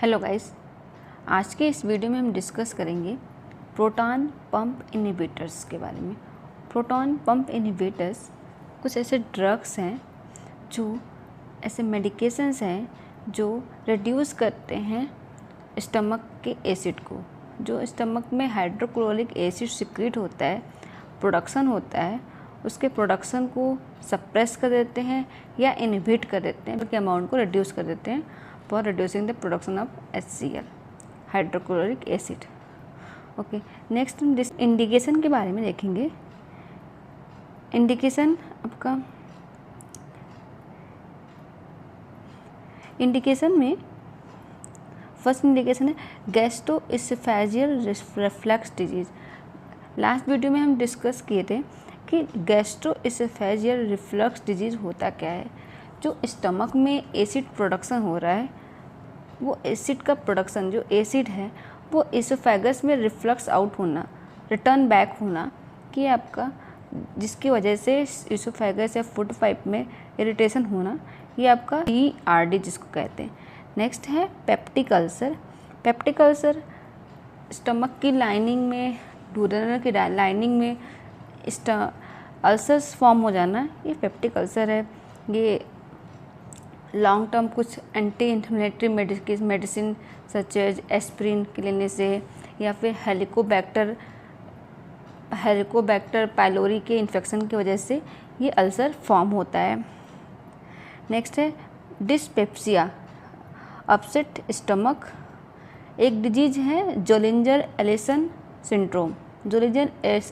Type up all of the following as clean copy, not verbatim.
Hello guys, आज के इस वीडियो में हम डिस्कस करेंगे प्रोटॉन पंप इनहिबिटर्स के बारे में। प्रोटॉन पंप इनहिबिटर्स कुछ ऐसे ड्रग्स हैं, जो ऐसे मेडिकेशंस हैं जो रिड्यूस करते हैं स्टमक के एसिड को। जो स्टमक में हाइड्रोक्लोरिक एसिड सिक्रीट होता है, प्रोडक्शन होता है, उसके प्रोडक्शन को सप्रेस कर देते हैं या इनहिबिट कर देते हैं, उसके अमाउंट को रिड्यूस कर देते हैं for reducing the production of HCl, hydrochloric acid. Okay, next हम इंडिकेशन के बारे में देखेंगे। इंडिकेशन आपका इंडिकेशन में फर्स्ट इंडिकेशन है gastroesophageal reflux disease. Last video में हम डिस्कस किए थे कि गैस्ट्रोइसोफेजियल रिफ्लक्स डिजीज़ होता क्या है। जो स्टमक में एसिड प्रोडक्शन हो रहा है, वो एसिड का प्रोडक्शन, जो एसिड है वो इसोफेगस में रिफ्लक्स आउट होना, रिटर्न बैक होना, कि आपका जिसकी वजह से इसोफेगस या फूड पाइप में इरिटेशन होना, ये आपका ERD जिसको कहते हैं। नेक्स्ट है peptic ulcer. Peptic ulcer stomach की लाइनिंग में, डुओडेनम की लाइनिंग में अल्सर्स फॉर्म हो जाना, ये पेप्टिक अल्सर है। ये लॉन्ग टर्म कुछ anti inflammatory medicine such as aspirin के लेने से, या फिर हेलिकोबैक्टर पाइलोरी के इन्फेक्शन की वजह से ये अल्सर फॉर्म होता है। नेक्स्ट है डिस्पेप्सिया, अपसेट स्टमक। एक डिजीज है जोलिंजर एलिसन सिंड्रोम। जोलिंजर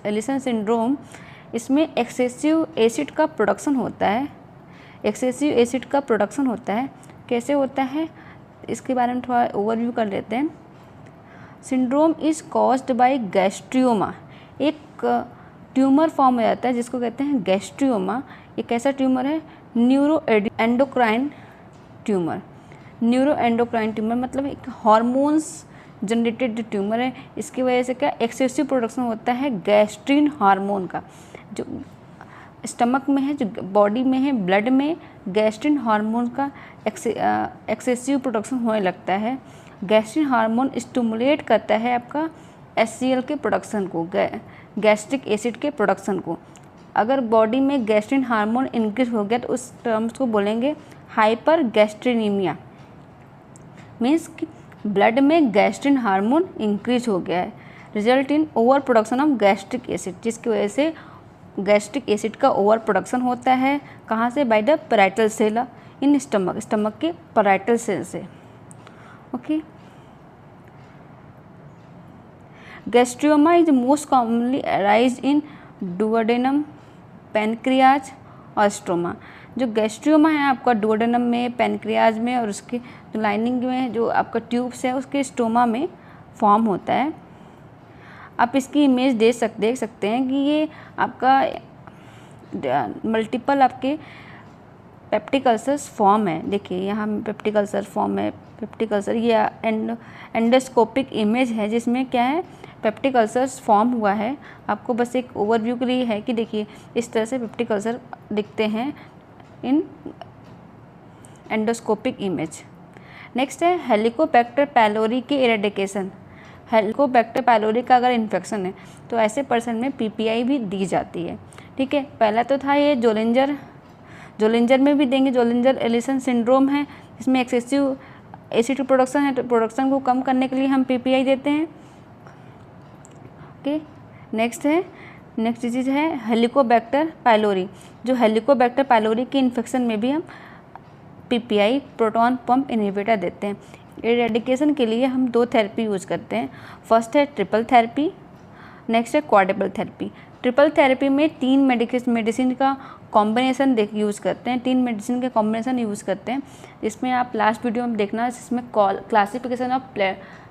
एलिसन सिंड्रोम, इसमें एक्सेसिव एसिड का प्रोडक्शन होता है। एक्सेसिव एसिड का प्रोडक्शन होता है, कैसे होता है इसके बारे में थोड़ा ओवरव्यू कर लेते हैं। Syndrome is caused by gastrinoma. एक ट्यूमर फॉर्म हो जाता है जिसको कहते हैं गैस्ट्रियोमा। ये कैसा ट्यूमर है? Neuroendocrine tumour. न्यूरोएंडोक्राइन ट्यूमर मतलब एक हॉर्मोन्स जनरेटेड ट्यूमर है। इसकी वजह से क्या एक्सेसिव प्रोडक्शन होता है गैस्ट्रिन हार्मोन का, जो स्टमक में है, जो बॉडी में है, ब्लड में गैस्ट्रिन हार्मोन का एक्सेसिव प्रोडक्शन होने लगता है। गैस्ट्रिन हार्मोन स्टिमुलेट करता है आपका HCl के प्रोडक्शन को, गैस्ट्रिक एसिड के प्रोडक्शन को। अगर बॉडी में गैस्ट्रिन हार्मोन इंक्रीज हो गया तो उस टर्म्स को बोलेंगे हाइपर गैस्ट्रिनीमिया। मीन्स कि ब्लड में गैस्ट्रिन हार्मोन इंक्रीज हो गया है, result in over production of gastric acid, जिसकी वजह से गैस्ट्रिक एसिड का ओवर प्रोडक्शन होता है। कहाँ से? By the parietal cell in stomach, stomach के पैराइटल सेल से। Okay, gastrinoma is most commonly arise in duodenum, pancreas और स्टोमा। जो गैस्ट्रियोमा है आपका डुओडेनम में, पैनक्रियाज में और उसके लाइनिंग में जो आपका ट्यूब्स है उसके स्टोमा में फॉर्म होता है। आप इसकी इमेज देख सकते हैं कि ये आपका मल्टीपल आपके पेप्टिक अल्सर्स फॉर्म है। देखिए यहाँ पेप्टिक अल्सर फॉर्म है। पेप्टिक अल्सर ये एंडोस्कोपिक इमेज है जिसमें क्या है, पेप्टिक अल्सर्स फॉर्म हुआ है। आपको बस एक ओवरव्यू के लिए है कि देखिए इस तरह से पेप्टिक अल्सर दिखते हैं इन एंडोस्कोपिक इमेज। नेक्स्ट है हेलिकोबैक्टर पाइलोरी के इरेडिकेशन। हेलिकोबैक्टर पाइलोरी का अगर इन्फेक्शन है तो ऐसे पर्सन में PPI भी दी जाती है। ठीक है, पहला तो था ये जोलिंजर में भी देंगे। जोलिंजर एलिसन सिंड्रोम है, इसमें एक्सेसिव एसिड प्रोडक्शन है, तो प्रोडक्शन को कम करने के लिए हम PPI देते हैं। ओके, नेक्स्ट डिजीज है हेलिकोबैक्टर पाइलोरी। जो हेलिकोबैक्टर पाइलोरी के इन्फेक्शन में भी हम PPI, प्रोटॉन पंप इनहिबिटर देते हैं। इरेडिकेशन के लिए हम 2 थेरेपी यूज़ करते हैं। फर्स्ट है ट्रिपल थेरेपी, नेक्स्ट है क्वाड्रुपल थेरेपी। ट्रिपल थेरेपी में 3 मेडिसिन का कॉम्बिनेशन यूज़ करते हैं, 3 मेडिसिन के कॉम्बिनेशन यूज़ करते हैं। इसमें आप लास्ट वीडियो में देखना, जिसमें classification of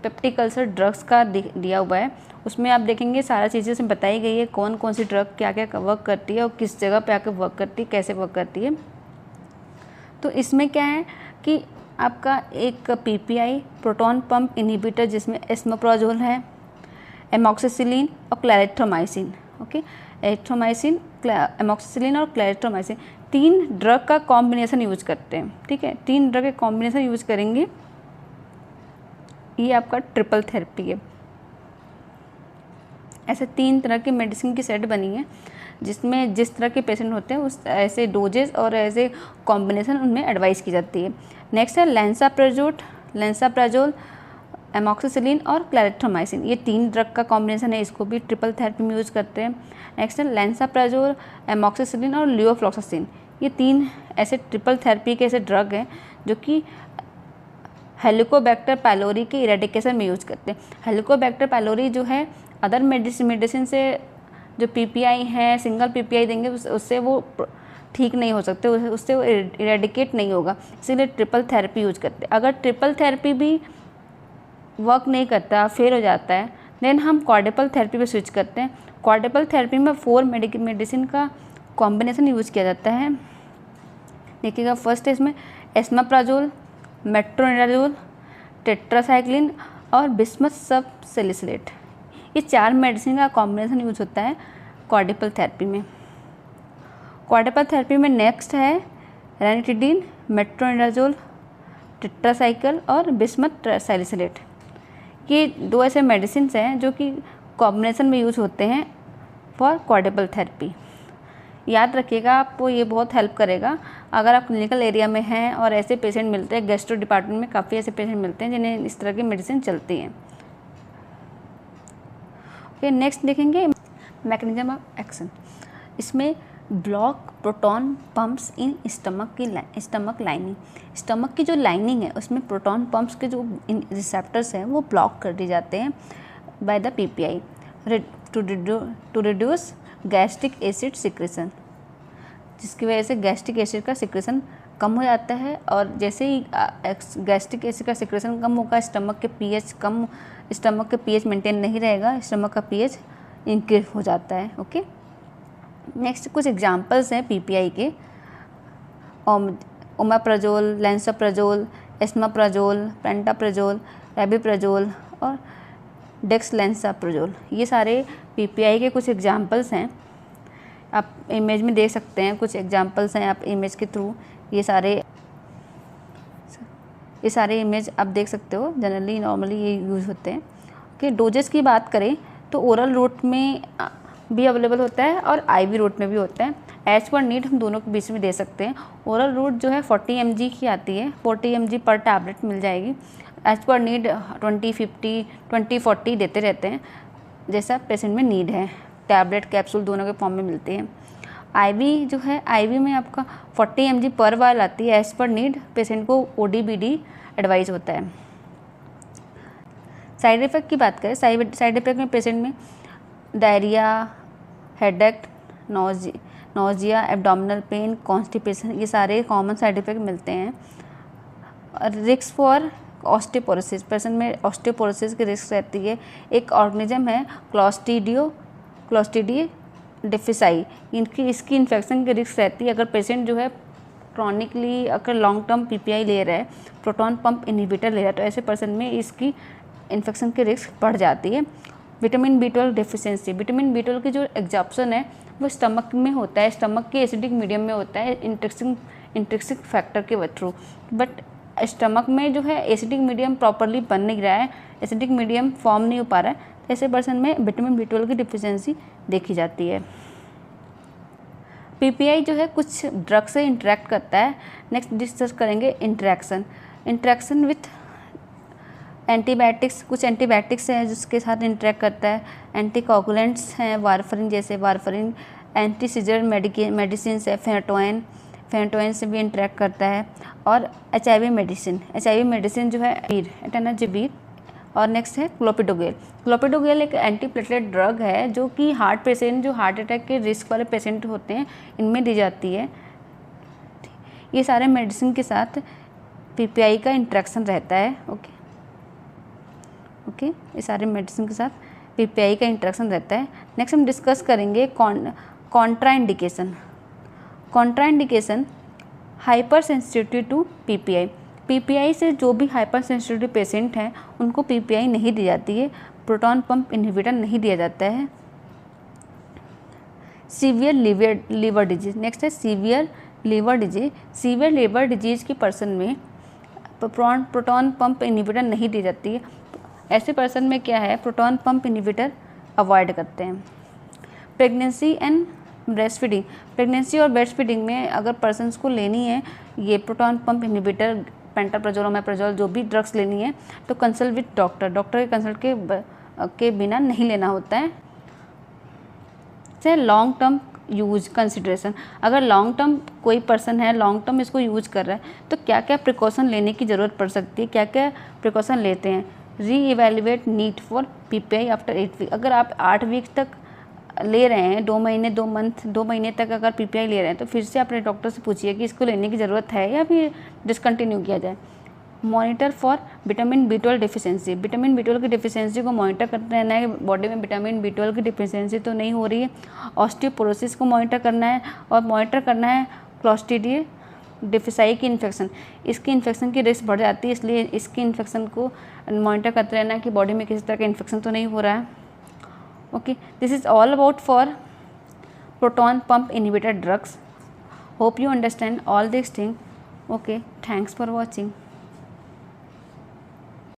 peptic ulcer drugs का दिया हुआ है। उसमें आप देखेंगे सारा चीज़ें उसमें बताई गई है, कौन कौन सी ड्रग क्या क्या वर्क करती है और किस जगह पे आकर वर्क करती है, कैसे वर्क करती है। तो इसमें क्या है कि आपका एक PPI, प्रोटॉन पंप इनहिबिटर, जिसमें एस्मोप्राजोल है, एमॉक्सिसिलिन और क्लैरिथ्रोमाइसिन। ओके, एरिथ्रोमाइसिन, एमॉक्सिसिलिन और क्लैरिथ्रोमाइसिन, 3 ड्रग का कॉम्बिनेशन यूज करते हैं। ठीक है, 3 ड्रग के कॉम्बिनेशन यूज करेंगे ये आपका ट्रिपल थेरेपी है। ऐसे 3 तरह की मेडिसिन की सेट बनी है जिसमें जिस तरह के पेशेंट होते हैं उस ऐसे डोजेस और ऐसे कॉम्बिनेशन उनमें एडवाइस की जाती है। नेक्स्ट है लेंसाप्राजोल, एमॉक्सिसिलिन और क्लैरिथ्रोमाइसिन। ये 3 ड्रग का कॉम्बिनेशन है, इसको भी ट्रिपल थेरेपी में यूज़ करते हैं। नेक्स्ट है लेंसाप्राजोल, एमॉक्सिसिलिन और लियोफ्लॉक्सासिन। ये 3 ऐसे ट्रिपल थेरेपी के ऐसे ड्रग हैं जो कि हेलिकोबैक्टर पाइलोरी के इरेडिकेशन में यूज़ करते हैं। हेलिकोबैक्टर पाइलोरी जो है अदर मेडिसिन से जो पीपीआई है, सिंगल पीपीआई देंगे उससे वो ठीक नहीं हो सकते, उससे वो इरेडिकेट नहीं होगा, इसीलिए ट्रिपल थेरेपी यूज करते हैं। अगर ट्रिपल थेरेपी भी वर्क नहीं करता, फेल हो जाता है, देन हम क्वाड्रुपल थेरेपी पे स्विच करते हैं। क्वाड्रुपल थेरेपी में 4 मेडिसिन का कॉम्बिनेशन यूज़ किया जाता है। देखिएगा, फर्स्ट है इसमें एस्माप्राजोल, मेट्रोनिडाजोल, टेट्रासाइक्लिन और बिस्मथ सब सैलिसिलेट। ये 4 मेडिसिन का कॉम्बिनेशन यूज होता है क्वाड्रुपल थेरेपी में। क्वाड्रुपल थेरेपी में नेक्स्ट है रैनिटिडीन, मेट्रोनिडाजोल, टेट्रासाइक्ल और बिस्मथ सैलिसिलेट। ये 2 ऐसे मेडिसिन हैं जो कि कॉम्बिनेशन में यूज होते हैं फॉर क्वाड्रुपल थेरेपी। याद रखिएगा, आपको ये बहुत हेल्प करेगा अगर आप क्लिनिकल एरिया में हैं और ऐसे पेशेंट मिलते हैं। गैस्ट्रो डिपार्टमेंट में काफ़ी ऐसे पेशेंट मिलते हैं जिन्हें इस तरह की मेडिसिन चलती हैं। ओके, नेक्स्ट देखेंगे मैकेनिज्म ऑफ एक्शन। इसमें block proton pumps in stomach lining. Stomach की जो लाइनिंग है उसमें प्रोटॉन पंप्स के जो रिसेप्टर्स हैं वो ब्लॉक कर दिए जाते हैं by the PPI to reduce gastric acid secretion, जिसकी वजह से गैस्ट्रिक एसिड का सिक्रेशन कम हो जाता है। और जैसे ही गैस्ट्रिक एसिड का सिक्रेशन कम होगा, स्टमक के पीएच मेंटेन नहीं रहेगा, स्टमक का पीएच इंक्रीज हो जाता है। ओके, नेक्स्ट कुछ एग्जांपल्स हैं पीपीआई के। ओमेप्राजोल, लेंसाप्राजोल, एस्माप्राजोल, पेंटाप्राजोल, रैबिप्राजोल और डेक्सलेंसाप्राजोल। ये सारे पीपीआई के कुछ एग्जांपल्स हैं। आप इमेज में देख सकते हैं, कुछ एग्जांपल्स हैं, आप इमेज के थ्रू ये सारे इमेज आप देख सकते हो। जनरली नॉर्मली ये यूज़ होते हैं। कि डोजेस की बात करें तो ओरल रूट में भी अवेलेबल होता है और आईवी रूट में भी होता है। एज पर नीड हम दोनों के बीच में दे सकते हैं। ओरल रूट जो है 40 mg की आती है, 40 mg पर टैबलेट मिल जाएगी। एज पर नीड 20, 50, 20, 40 देते रहते हैं, जैसा पेशेंट में नीड है। टैबलेट कैप्सूल दोनों के फॉर्म में मिलते हैं। आईवी जो है, आईवी में आपका 40 mg पर वायल आती है। एज पर नीड पेशेंट को ओडीबीडी एडवाइस होता है। साइड इफ़ेक्ट की बात करें, साइड इफ़ेक्ट में पेशेंट में diarrhoea, headache, nausea, abdominal pain, constipation, ये सारे कॉमन साइड इफ़ेक्ट मिलते हैं। रिस्क फॉर ऑस्टियोपोरोसिस, पेशेंट में ऑस्टियोपोरोसिस की रिस्क रहती है। एक ऑर्गेनिज्म है क्लोस्ट्रीडियम डिफिसाई, इसकी इन्फेक्शन की रिस्क रहती है। अगर पेशेंट जो है क्रॉनिकली अगर लॉन्ग टर्म पीपीआई ले रहा है, प्रोटॉन पंप इनहिबिटर ले रहा है, तो ऐसे पर्सन में इसकी इन्फेक्शन की रिस्क बढ़ जाती है। Vitamin B12 deficiency, vitamin B12 की जो एग्जॉर्प्शन है वो स्टमक में होता है, स्टमक के एसिडिक मीडियम में होता है इंट्रिंसिक फैक्टर के थ्रू। बट स्टमक में जो है एसिडिक मीडियम प्रॉपरली बन नहीं रहा है, एसिडिक मीडियम फॉर्म नहीं हो पा रहा है, तो ऐसे पर्सन में विटामिन B12 की डिफिशिएंसी देखी जाती है। पीपीआई जो है कुछ ड्रग से इंटरेक्ट करता है। नेक्स्ट डिस्कस करेंगे इंटरेक्शन विथ एंटीबायोटिक्स। कुछ एंटीबायोटिक्स हैं जिसके साथ इंटरेक्ट करता है। एंटीकोगुलेंट्स हैं, वारफरिन जैसे वारफरिन, एंटी सीजर मेडिसिन है, फेनेटोइन से भी इंटरेक्ट करता है। और एचआईवी मेडिसिन जो है एटेनाजिबीर। और नेक्स्ट है क्लोपिडोग्रेल एक एंटीप्लेटलेट ड्रग है जो कि जो हार्ट अटैक के रिस्क वाले पेशेंट होते हैं इनमें दी जाती है। ये सारे मेडिसिन के साथ पीपीआई का इंटरेक्शन रहता है। ओके, ये सारे मेडिसिन के साथ पीपीआई का इंटरेक्शन रहता है। नेक्स्ट हम डिस्कस करेंगे contraindication hypersensitivity to PPI. PPI से जो भी हाइपर सेंसिटिव पेशेंट हैं उनको पीपीआई नहीं दी जाती है, प्रोटॉन पंप इनहिबिटर नहीं दिया जाता है। सीवियर लीवर डिजीज, नेक्स्ट है सीवियर लीवर डिजीज की पर्सन में प्रोटॉन पंप इनहिबिटर नहीं दी जाती है। ऐसे पर्सन में क्या है, प्रोटॉन पंप इनहिबिटर अवॉइड करते हैं। Pregnancy and breast feeding, pregnancy और ब्रेस्ट फीडिंग में अगर पर्सनस को लेनी है ये proton pump inhibitor, pantoprazole, omeprazole, जो भी ड्रग्स लेनी है तो कंसल्ट विद डॉक्टर, डॉक्टर के कंसल्ट के बिना नहीं लेना होता है। से लॉन्ग टर्म यूज कंसिडरेशन, अगर लॉन्ग टर्म कोई पर्सन है लॉन्ग टर्म इसको यूज कर रहा है तो क्या क्या प्रिकॉशन लेने की ज़रूरत पड़ सकती है, क्या क्या प्रिकॉशन लेते हैं। Re evaluate need for PPI after 8 week, अगर आप 8 वीक तक ले रहे हैं, 2 महीने तक अगर PPI ले रहे हैं तो फिर से अपने डॉक्टर से पूछिए कि इसको लेने की ज़रूरत है या फिर डिसकंटिन्यू किया जाए। Monitor for vitamin B12 deficiency, vitamin B12 की डिफिशिएंसी को मॉनिटर करते रहना है, बॉडी में विटामिन B12 की डिफिशिएंसी तो नहीं हो रही है। ऑस्टियोपोरोसिस को मॉनिटर करना है और मॉनिटर करना है क्लॉस्ट्रीडियम डिफिसाई की इन्फेक्शन, इसकी इन्फेक्शन की रिस्क बढ़ जाती है, इसलिए इसकी इन्फेक्शन को मॉनिटर करते रहना है कि बॉडी में किसी तरह का इन्फेक्शन तो नहीं हो रहा है। Okay, this is all about for proton pump inhibitor drugs. Hope you understand all this thing. Okay, thanks for watching.